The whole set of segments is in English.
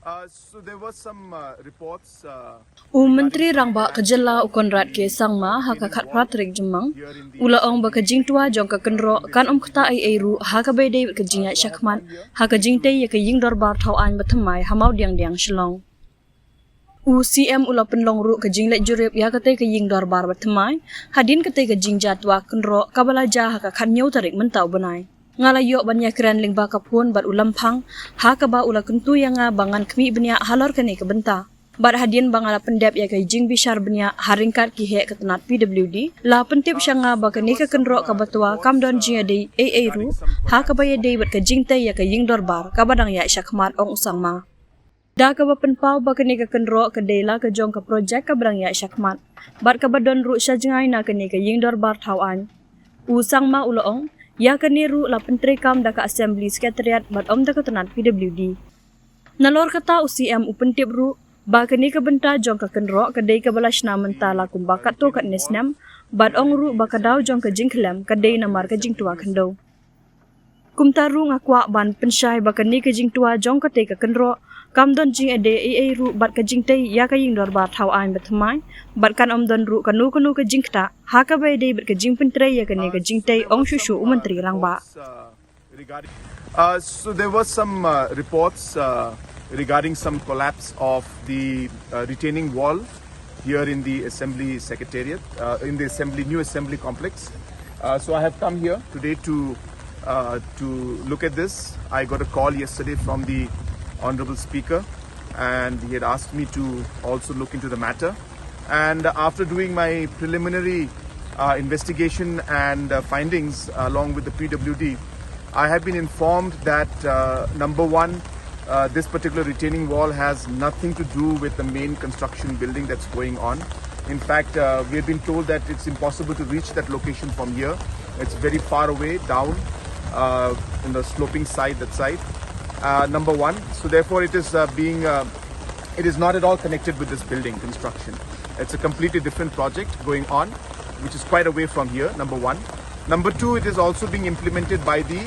So there was some reports. Menteri Rangba Kejala Conrad ke sangma haka khat pratrik jemang ula ong ba kajing tua jong ka kenro kan kata ai ru haka be de kajing ya syakman haka jingte ya ka ying dorbar thau an bathamai Mawdiangdiang Shillong CM ula penlong ru kajing lek jurip ya kate ka ying dorbar bathamai hadin kate kajing jatwa kenro kabalaja haka khat nyau tarik mentau benai ngalayo banya kran ling ba kapun bat ulam phang haka ba ula kuntu yanga bangan kmi benya halor kane ka benta Bar hadian bangala pendap ya kai jing bishar benya haringkat ki he ketenat PWD la pentip syanga bakani ka kenro ka batwa kam don jing ade AA ru ha ka baye de bat ka jing te ya ka ying dorbar ka badang ya syakmat ong sangma da ka ba penpau bakani ka kenro ka dela ka jong ka projek ka badang ya syakmat bar ka badon ru syajngai na kani ka ying dorbar thawan sangma uloong ya kani ru la pentri kam da ka assembly secretariat bat om da ka tenat PWD nalor kata UCM upentip ru Bakani ka benta jong ka kenro kadai ka balas na mentala kum bakat to kat nesnam bad ong ru bakadaw jong ka jingklam kadai na mar ka jingtua kendo kum taru ngakwa ban pensyai bakani ka jingtua jong ka te ka kenro kam don jing ade ai ru bad ka jingte ya ka ying dor ba thau an batmai bad kan om don ru kanu ka jingta ha ka bai dei bad ka jing pentre ya ka ne ka jingte ong shushu menteri rangba So there was some reports regarding some collapse of the retaining wall here in the assembly secretariat, in the new assembly complex. So I have come here today to look at this. I got a call yesterday from the Honorable Speaker, and he had asked me to also look into the matter. And after doing my preliminary investigation and findings along with the PWD, I have been informed that number one, this particular retaining wall has nothing to do with the main construction building that's going on. In fact, we have been told that it's impossible to reach that location from here. It's very far away down in the sloping side, that side. Number one. So therefore it is it is not at all connected with this building construction. It's a completely different project going on, which is quite away from here, number one. Number two, it is also being implemented by the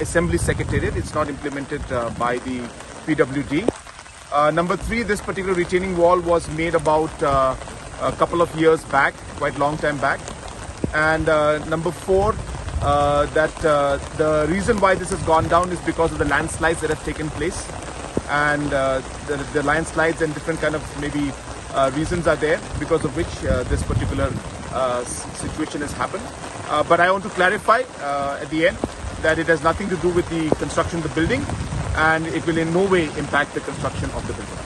Assembly Secretariat. It's not implemented by the PWD. Number three, this particular retaining wall was made about a couple of years back, quite long time back. And number four, that the reason why this has gone down is because of the landslides that have taken place. And the landslides and different kind of maybe reasons are there because of which this particular situation has happened. But I want to clarify at the end that it has nothing to do with the construction of the building, and it will in no way impact the construction of the building.